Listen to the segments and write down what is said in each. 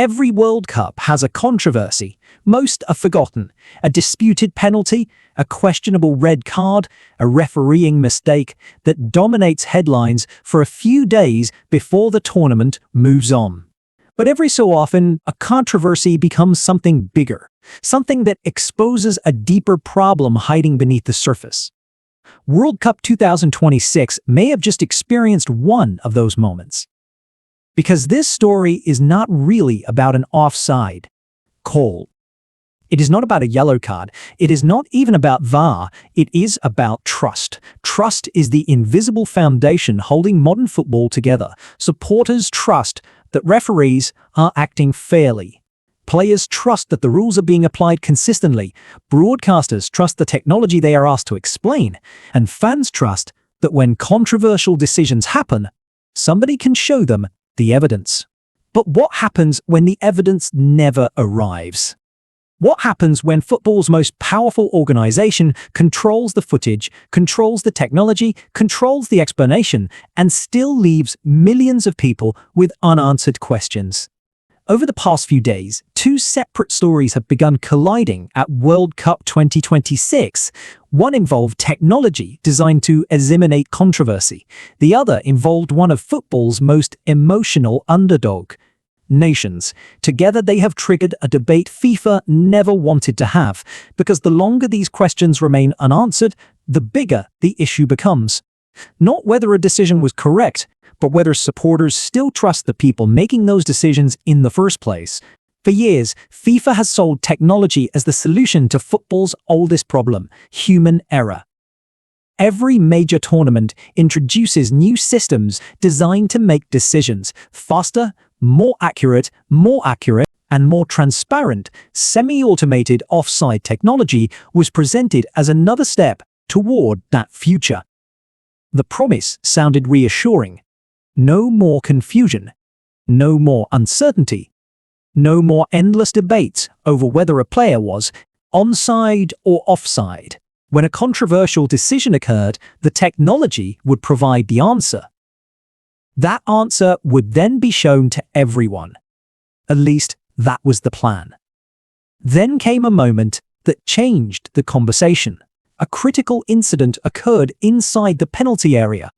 Every World Cup has a controversy. Most are forgotten. A disputed penalty, a questionable red card, a refereeing mistake that dominates headlines for a few days before the tournament moves on. But every so often, a controversy becomes something bigger, something that exposes a deeper problem hiding beneath the surface. World Cup 2026 may have just experienced one of those moments. Because this story is not really about an offside call. It is not about a yellow card. It is not even about VAR. It is about trust. Trust is the invisible foundation holding modern football together. Supporters trust that referees are acting fairly. Players trust that the rules are being applied consistently. Broadcasters trust the technology they are asked to explain. And fans trust that when controversial decisions happen, somebody can show them the evidence. But what happens when the evidence never arrives? What happens when football's most powerful organization controls the footage, controls the technology, controls the explanation, and still leaves millions of people with unanswered questions? Over the past few days, two separate stories have begun colliding at World Cup 2026. One involved technology designed to eliminate controversy. The other involved one of football's most emotional underdog nations. Together they have triggered a debate FIFA never wanted to have, because the longer these questions remain unanswered, the bigger the issue becomes. Not whether a decision was correct, but whether supporters still trust the people making those decisions in the first place. For years, FIFA has sold technology as the solution to football's oldest problem: human error. Every major tournament introduces new systems designed to make decisions faster, more accurate, and more transparent. Semi-automated offside technology was presented as another step toward that future. The promise sounded reassuring. No more confusion. No more uncertainty. No more endless debates over whether a player was onside or offside. When a controversial decision occurred, the technology would provide the answer. That answer would then be shown to everyone. At least, that was the plan. Then came a moment that changed the conversation. A critical incident occurred inside the penalty area.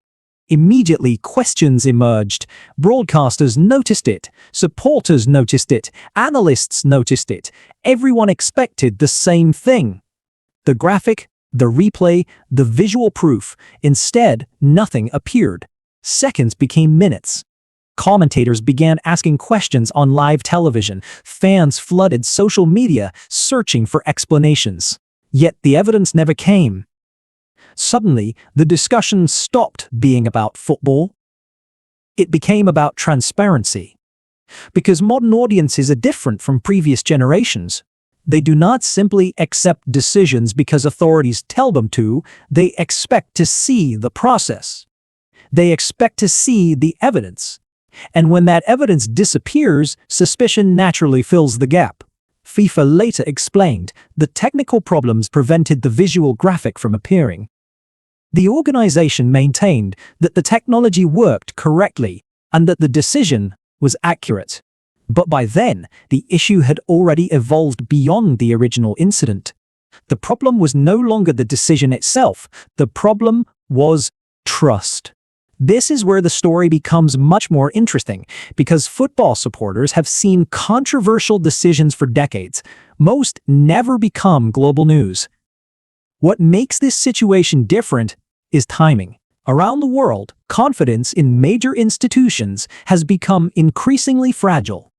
Immediately, questions emerged. Broadcasters noticed it. Supporters noticed it. Analysts noticed it. Everyone expected the same thing. The graphic, the replay, the visual proof. Instead, nothing appeared. Seconds became minutes. Commentators began asking questions on live television. Fans flooded social media, searching for explanations. Yet the evidence never came. Suddenly, the discussion stopped being about football. It became about transparency. Because modern audiences are different from previous generations. They do not simply accept decisions because authorities tell them to. They expect to see the process. They expect to see the evidence. And when that evidence disappears, suspicion naturally fills the gap. FIFA later explained that technical problems prevented the visual graphic from appearing. The organization maintained that the technology worked correctly and that the decision was accurate. But by then, the issue had already evolved beyond the original incident. The problem was no longer the decision itself. The problem was trust. This is where the story becomes much more interesting, because football supporters have seen controversial decisions for decades. Most never become global news. What makes this situation different is timing. Around the world, confidence in major institutions has become increasingly fragile.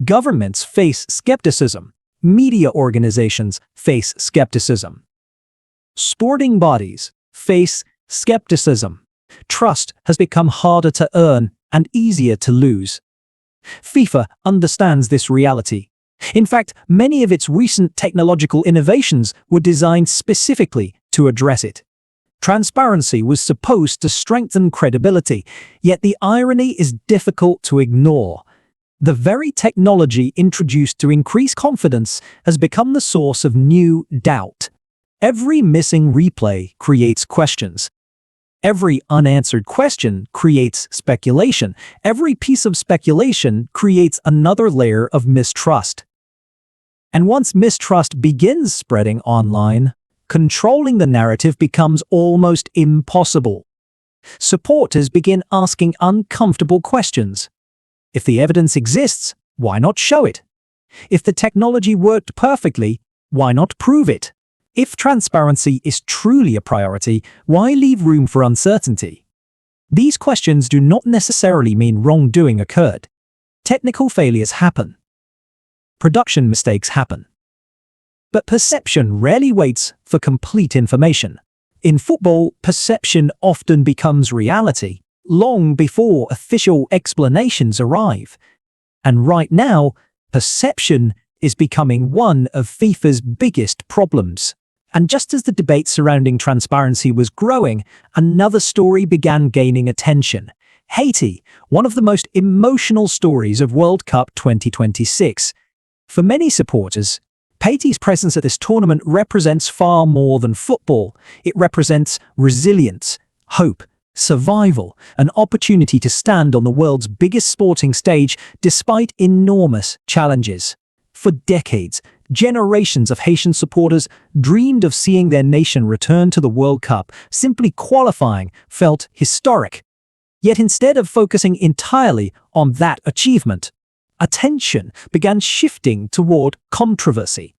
Governments face skepticism. Media organizations face skepticism. Sporting bodies face skepticism. Trust has become harder to earn and easier to lose. FIFA understands this reality. In fact, many of its recent technological innovations were designed specifically to address it. Transparency was supposed to strengthen credibility, yet the irony is difficult to ignore. The very technology introduced to increase confidence has become the source of new doubt. Every missing replay creates questions. Every unanswered question creates speculation. Every piece of speculation creates another layer of mistrust. And once mistrust begins spreading online, controlling the narrative becomes almost impossible. Supporters begin asking uncomfortable questions. If the evidence exists, why not show it? If the technology worked perfectly, why not prove it? If transparency is truly a priority, why leave room for uncertainty? These questions do not necessarily mean wrongdoing occurred. Technical failures happen. Production mistakes happen. But perception rarely waits for complete information. In football, perception often becomes reality, long before official explanations arrive. And right now, perception is becoming one of FIFA's biggest problems. And just as the debate surrounding transparency was growing, another story began gaining attention. Haiti, one of the most emotional stories of World Cup 2026. For many supporters, Haiti's presence at this tournament represents far more than football. It represents resilience, hope, survival, an opportunity to stand on the world's biggest sporting stage despite enormous challenges. For decades, generations of Haitian supporters dreamed of seeing their nation return to the World Cup. Simply qualifying felt historic. Yet instead of focusing entirely on that achievement, attention began shifting toward controversy.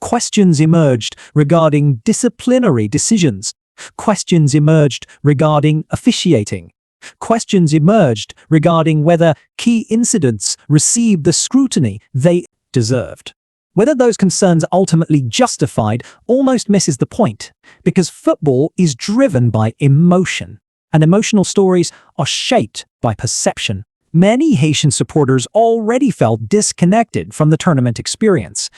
Questions emerged regarding disciplinary decisions. Questions emerged regarding officiating. Questions emerged regarding whether key incidents received the scrutiny they deserved. Whether those concerns are ultimately justified almost misses the point, because football is driven by emotion, and emotional stories are shaped by perception. Many Haitian supporters already felt disconnected from the tournament experience.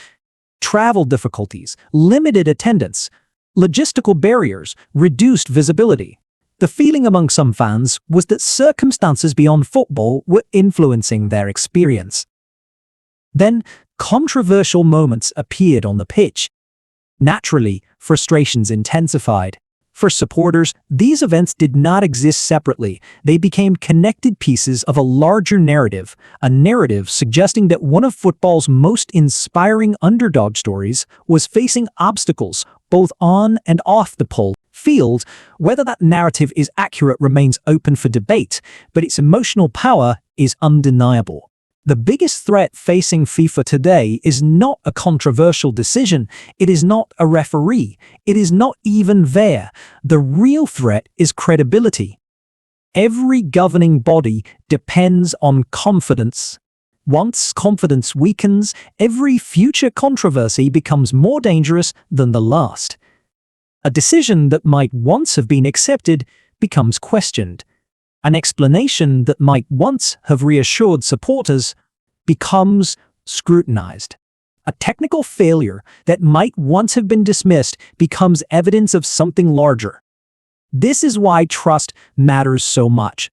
Travel difficulties, limited attendance, logistical barriers, reduced visibility. The feeling among some fans was that circumstances beyond football were influencing their experience. Then, controversial moments appeared on the pitch. Naturally, frustrations intensified. For supporters, these events did not exist separately. They became connected pieces of a larger narrative, a narrative suggesting that one of football's most inspiring underdog stories was facing obstacles both on and off the field. Whether that narrative is accurate remains open for debate, but its emotional power is undeniable. The biggest threat facing FIFA today is not a controversial decision. It is not a referee. It is not even VAR. The real threat is credibility. Every governing body depends on confidence. Once confidence weakens, every future controversy becomes more dangerous than the last. A decision that might once have been accepted becomes questioned. An explanation that might once have reassured supporters becomes scrutinized. A technical failure that might once have been dismissed becomes evidence of something larger. This is why trust matters so much.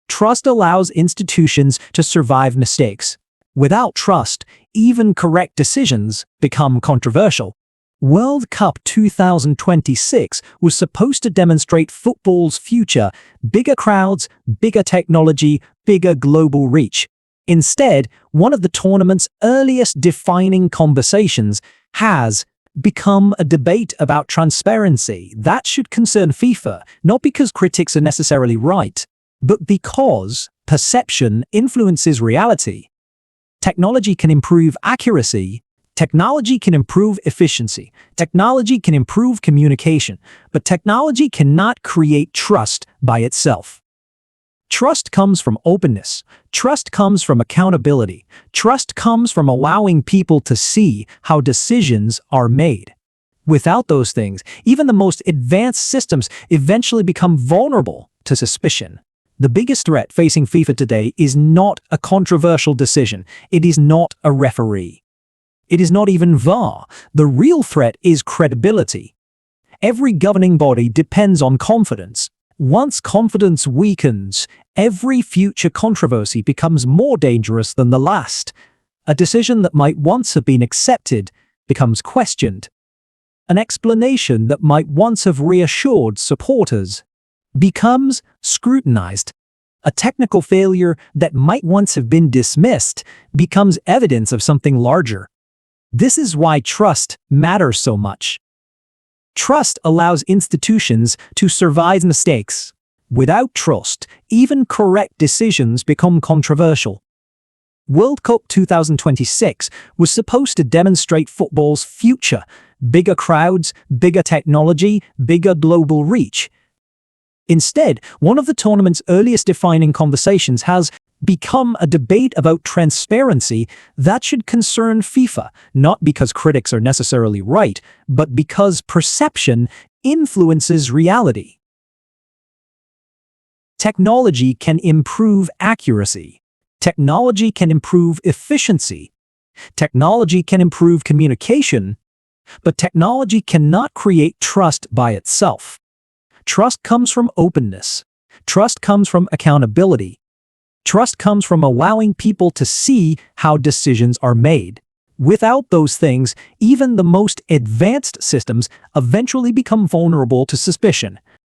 Trust allows institutions to survive mistakes. Without trust, even correct decisions become controversial. World Cup 2026 was supposed to demonstrate football's future: bigger crowds, bigger technology, bigger global reach. Instead, one of the tournament's earliest defining conversations has become a debate about transparency. That should concern FIFA, not because critics are necessarily right, but because perception influences reality. Technology can improve accuracy. Technology can improve efficiency. Technology can improve communication, but technology cannot create trust by itself. Trust comes from openness. Trust comes from accountability. Trust comes from allowing people to see how decisions are made. Without those things, even the most advanced systems eventually become vulnerable to suspicion. The biggest threat facing FIFA today is not a controversial decision. It is not a referee. It is not even VAR. The real threat is credibility. Every governing body depends on confidence. Once confidence weakens, every future controversy becomes more dangerous than the last. A decision that might once have been accepted becomes questioned. An explanation that might once have reassured supporters becomes scrutinized. A technical failure that might once have been dismissed becomes evidence of something larger. This is why trust matters so much. Trust allows institutions to survive mistakes. Without trust, even correct decisions become controversial. World Cup 2026 was supposed to demonstrate football's future: bigger crowds, bigger technology, bigger global reach. Instead, one of the tournament's earliest defining conversations has become a debate about transparency that should concern FIFA, not because critics are necessarily right, but because perception influences reality. Technology can improve accuracy. Technology can improve efficiency. Technology can improve communication, but technology cannot create trust by itself. Trust comes from openness. Trust comes from accountability. Trust comes from allowing people to see how decisions are made. Without those things, even the most advanced systems eventually become vulnerable to suspicion.